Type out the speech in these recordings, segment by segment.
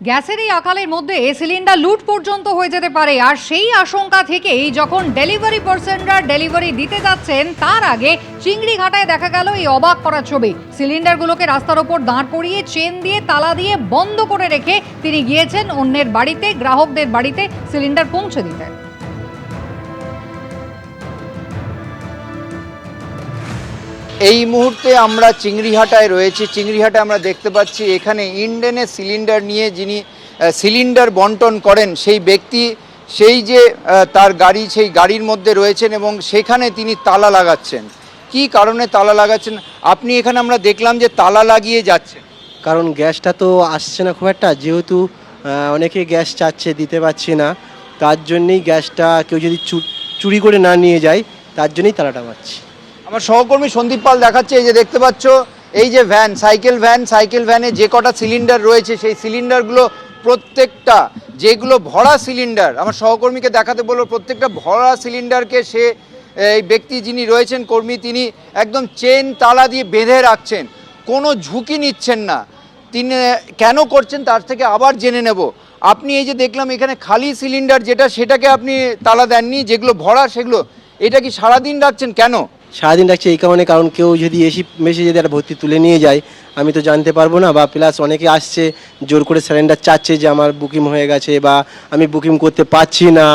গ্যাসের এই আকালের মধ্যে সিলিন্ডার লুট পর্যন্ত হয়ে যেতে পারে, আর সেই আশঙ্কা থেকেই যখন ডেলিভারি পার্সনরা ডেলিভারি দিতে যাচ্ছেন তার আগে চিংড়িঘাটায় দেখা গেল এই অবাক করা ছবি। সিলিন্ডারগুলোকে রাস্তার ওপর দাঁড় করিয়ে চেন দিয়ে তালা দিয়ে বন্ধ করে রেখে তিনি গিয়েছেন অন্যের বাড়িতে, গ্রাহকদের বাড়িতে সিলিন্ডার পৌঁছে দিতে। এই মুহূর্তে আমরা চিংড়িহাটায় রয়েছি। চিংড়িহাটায় আমরা দেখতে পাচ্ছি এখানে ইন্ডেনের সিলিন্ডার নিয়ে যিনি সিলিন্ডার বন্টন করেন সেই ব্যক্তি সেই যে তার গাড়ি, সেই গাড়ির মধ্যে রয়েছেন এবং সেখানে তিনি তালা লাগাচ্ছেন। কি কারণে তালা লাগাচ্ছেন আপনি? এখানে আমরা দেখলাম যে তালা লাগিয়ে যাচ্ছেন। কারণ গ্যাসটা তো আসছে না খুব একটা, যেহেতু অনেকে গ্যাস চাচ্ছে, দিতে পারছি না, তার জন্যেই গ্যাসটা কেউ যদি চুরি করে না নিয়ে যায় তার জন্যই তালাটা মারছি। আমার সহকর্মী সন্দীপ পাল দেখাচ্ছে, এই যে দেখতে পাচ্ছ এই যে ভ্যান, সাইকেল ভ্যানে যে কটা সিলিন্ডার রয়েছে সেই সিলিন্ডারগুলো প্রত্যেকটা যেগুলো ভরা সিলিন্ডার, আমার সহকর্মীকে দেখাতে বলবো, প্রত্যেকটা ভরা সিলিন্ডারকে সে এই ব্যক্তি যিনি রয়েছেন কর্মী, তিনি একদম চেন তালা দিয়ে বেঁধে রাখছেন, কোনো ঝুঁকি নিচ্ছেন না। তিনি কেন করছেন তার থেকে আবার জেনে নেব। আপনি এই যে দেখলাম এখানে খালি সিলিন্ডার যেটা, সেটাকে আপনি তালা দেননি, যেগুলো ভরা সেগুলো, এটা কি সারাদিন রাখছেন কেন? সারাদিন রাখছি এই কারণে, কারণ কেউ যদি মেশে যদি একটা ভর্তি তুলে নিয়ে যায় আমি তো জানতে পারবো না, বা প্লাস অনেকে আসছে জোর করে সিলিন্ডার চাচ্ছে যে আমার বুকিং হয়ে গেছে বা আমি বুকিং করতে পারছি না,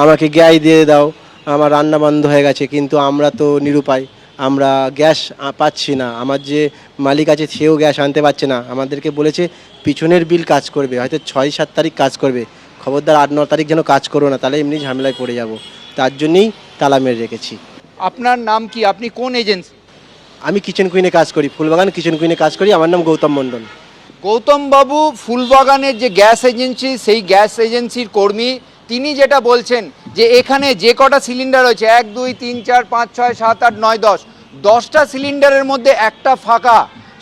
আমাকে গ্যাস দিয়ে দাও, আমার রান্না বন্ধ হয়ে গেছে। কিন্তু আমরা তো নিরুপায়, আমরা গ্যাস পাচ্ছি না, আমার যে মালিক আছে সেও গ্যাস আনতে পারছে না। আমাদেরকে বলেছে পিছনের বিল কাজ করবে, হয়তো 6-7 তারিখ কাজ করবে, খবরদার 8-9 তারিখ যেন কাজ করো না, তাহলে এমনি ঝামেলায় পড়ে যাব। তার জন্যই তালা মেরে রেখেছি। আপনার নাম কি? আপনি কোন এজেন্সি? আমি কিচেন কুইনে কাজ করি, ফুলবাগান কিচেন কুইনে কাজ করি। আমার নাম গৌতম মণ্ডল। গৌতম বাবু ফুলবাগানের যে গ্যাস এজেন্সি, সেই গ্যাস এজেন্সির কর্মী। তিনি যেটা বলছেন যে এখানে যে কটা সিলিন্ডার রয়েছে 1, 2, 3, 4, 5, 6, 7, 8, 9, 10টা সিলিন্ডারের মধ্যে একটা ফাঁকা,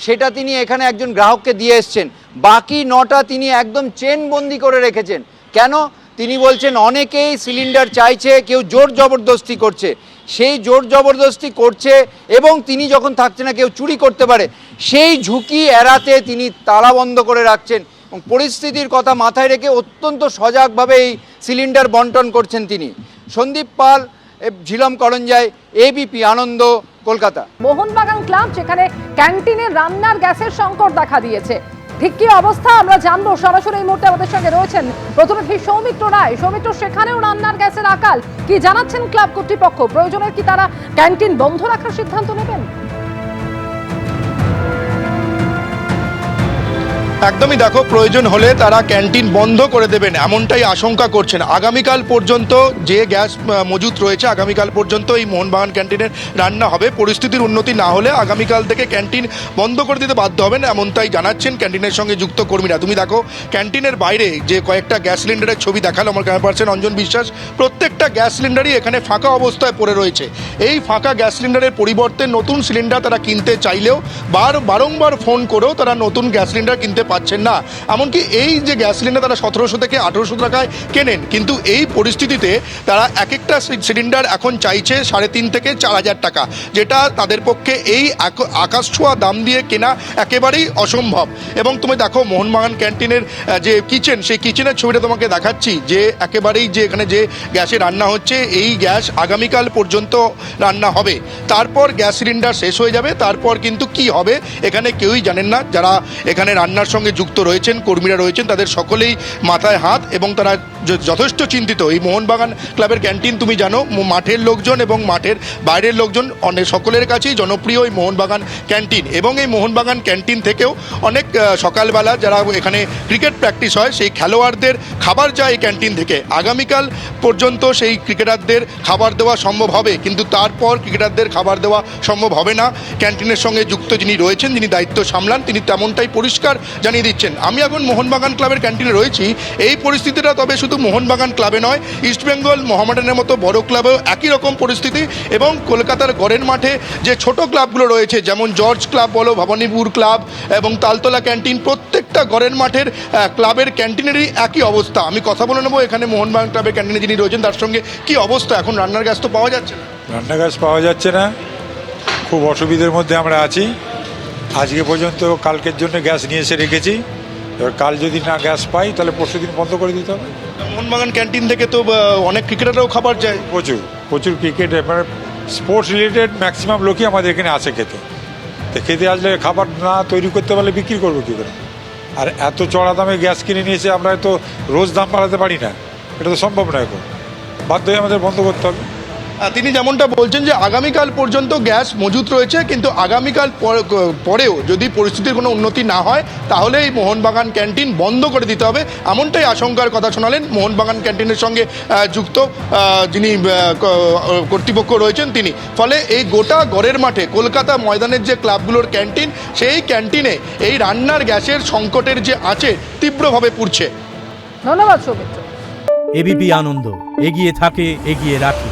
সেটা তিনি এখানে একজন গ্রাহককে দিয়ে এসছেন। বাকি 9টা তিনি একদম চেন বন্দি করে রেখেছেন। কেন? তিনি বলছেন অনেকেই সিলিন্ডার চাইছে, কেউ জোর জবরদস্তি করছে, সেই জোর জবরদস্তি করছে এবং তিনি যখন থাকছে না কেউ চুরি করতে পারে, সেই ঝুঁকি এড়াতে তিনি তালা বন্ধ করে রাখছেন এবং পরিস্থিতির কথা মাথায় রেখে অত্যন্ত সজাগভাবে এই সিলিন্ডার বন্টন করছেন তিনি। সন্দীপ পাল, ঝিলম করঞ্জাই, এবিপি আনন্দ, কলকাতা। মোহনবাগান ক্লাব যেখানে ক্যান্টিনে রান্নার গ্যাসের সংকট দেখা দিয়েছে, ঠিক কি অবস্থা আমরা জানবো। সরাসরি এই মুহূর্তে আমাদের সঙ্গে রয়েছেন প্রতিনিধি সৌমিত্র রায়। সৌমিত্র, সেখানেও রান্নার গ্যাসের আকাল, কি জানাচ্ছেন ক্লাব কর্তৃপক্ষ? প্রয়োজনে কি তারা ক্যান্টিন বন্ধ রাখার সিদ্ধান্ত নেবেন? একদমই, দেখো, প্রয়োজন হলে তারা ক্যান্টিন বন্ধ করে দেবেন এমনটাই আশঙ্কা করছেন। আগামীকাল পর্যন্ত যে গ্যাস মজুত রয়েছে, আগামীকাল পর্যন্ত এই মোহনবাগান ক্যান্টিনের রান্না হবে। পরিস্থিতির উন্নতি না হলে আগামীকাল থেকে ক্যান্টিন বন্ধ করে দিতে বাধ্য হবেন, এমনটাই জানাচ্ছেন ক্যান্টিনের সঙ্গে যুক্ত কর্মীরা। তুমি দেখো ক্যান্টিনের বাইরে যে কয়েকটা গ্যাস সিলিন্ডারের ছবি দেখালো আমার ক্যামেরা পার্সন অঞ্জন বিশ্বাস, প্রত্যেকটা গ্যাস সিলিন্ডারই এখানে ফাঁকা অবস্থায় পড়ে রয়েছে। এই ফাঁকা গ্যাস সিলিন্ডারের পরিবর্তে নতুন সিলিন্ডার তারা কিনতে চাইলেও বারংবার ফোন করেও তারা নতুন গ্যাস সিলিন্ডার কিনতে পাচ্ছেন না। এমনকি এই যে গ্যাস সিলিন্ডার তারা 1700 থেকে 1800 টাকায় কেনেন, কিন্তু এই পরিস্থিতিতে তারা এক একটা সিলিন্ডার এখন চাইছে 3.5 থেকে 4000 টাকা, যেটা তাদের পক্ষে এই আকাশ ছোঁয়া দাম দিয়ে কেনা একেবারেই অসম্ভব। এবং তুমি দেখো মোহনবাগান ক্যান্টিনের যে কিচেন, সেই কিচেনের ছবিটা তোমাকে দেখাচ্ছি, যে একেবারেই যে এখানে যে গ্যাসে রান্না হচ্ছে, এই গ্যাস আগামীকাল পর্যন্ত রান্না হবে, তারপর গ্যাস সিলিন্ডার শেষ হয়ে যাবে। তারপর কিন্তু কি হবে এখানে কেউই জানেন না। যারা এখানে রান্নার সঙ্গে যুক্ত রয়েছেন, কর্মীরা রয়েছেন, তাদের সকলেই মাথায় হাত এবং তারা যথেষ্ট চিন্তিত। এই মোহনবাগান ক্লাবের ক্যান্টিন তুমি জানো, মাঠের লোকজন এবং মাঠের বাইরের লোকজন অনেক সকলের কাছেই জনপ্রিয় এই মোহনবাগান ক্যান্টিন। এবং এই মোহনবাগান ক্যান্টিন থেকেও অনেক সকালবেলা যারা এখানে ক্রিকেট প্র্যাকটিস হয় সেই খেলোয়াড়দের খাবার যায় এই ক্যান্টিন থেকে। আগামীকাল পর্যন্ত সেই ক্রিকেটারদের খাবার দেওয়া সম্ভব হবে, কিন্তু তারপর ক্রিকেটারদের খাবার দেওয়া সম্ভব হবে না। ক্যান্টিনের সঙ্গে যুক্ত যিনি রয়েছেন, যিনি দায়িত্ব সামলান, তিনি তেমনটাই পরিষ্কার জানিয়ে দিচ্ছেন। আমি এখন মোহনবাগান ক্লাবের ক্যান্টিনে রয়েছি। এই পরিস্থিতিটা তবে শুধু মোহনবাগান ক্লাবে নয়, ইস্টবেঙ্গল মোহামেডানের মতো বড় ক্লাবেও একই রকম পরিস্থিতি। এবং কলকাতার গড়ের মাঠে যে ছোট ক্লাবগুলো রয়েছে, যেমন জর্জ ক্লাব বলো, ভবানীপুর ক্লাব এবং তালতলা ক্যান্টিন, প্রত্যেকটা গড়ের মাঠের ক্লাবের ক্যান্টিনেরই একই অবস্থা। আমি কথা বলে নেবো এখানে মোহনবাগান ক্লাবের ক্যান্টিনে যিনি রয়েছেন তার সঙ্গে। কি অবস্থা এখন? রান্নার গ্যাস তো পাওয়া যাচ্ছে না। রান্নার গ্যাস পাওয়া যাচ্ছে না, খুব অসুবিধার মধ্যে আমরা আছি। আজকে পর্যন্ত কালকের জন্য গ্যাস নিয়ে এসে রেখেছি, এবার কাল যদি না গ্যাস পাই তাহলে পরশু দিন বন্ধ করে দিতে হবে। মোহনবাগান ক্যান্টিন থেকে তো অনেক ক্রিকেটাররাও খাবার যায়। প্রচুর প্রচুর ক্রিকেট মানে স্পোর্টস রিলেটেড ম্যাক্সিমাম লোকই আমাদের এখানে আসে খেতে। তো খেতে আসলে খাবার না তৈরি করতে পারলে বিক্রি করবো কী করে? আর এত চড়া দামে গ্যাস কিনে নিয়েছে, আমরা তো রোজ দাম বাড়াতে পারি না, এটা তো সম্ভব নয়। এখন বাধ্য হয়ে আমাদের বন্ধ করতে হবে। তিনি যেমনটা বলছেন যে আগামীকাল পর্যন্ত গ্যাস মজুত রয়েছে, কিন্তু আগামীকাল পরেও যদি পরিস্থিতির কোনো উন্নতি না হয় তাহলে এই মোহনবাগান ক্যান্টিন বন্ধ করে দিতে হবে, এমনটাই আশঙ্কার কথা শোনালেন মোহনবাগান ক্যান্টিনের সঙ্গে যুক্ত যিনি কর্তৃপক্ষ রয়েছেন তিনি। ফলে এই গোটা গড়ের মাঠে কলকাতা ময়দানের যে ক্লাবগুলোর ক্যান্টিন, সেই ক্যান্টিনে এই রান্নার গ্যাসের সংকটের যে আছে তীব্রভাবে পুড়ছে। ধন্যবাদ সৌমিত্র। এবিপি আনন্দ, এগিয়ে থাকে, এগিয়ে রাখে।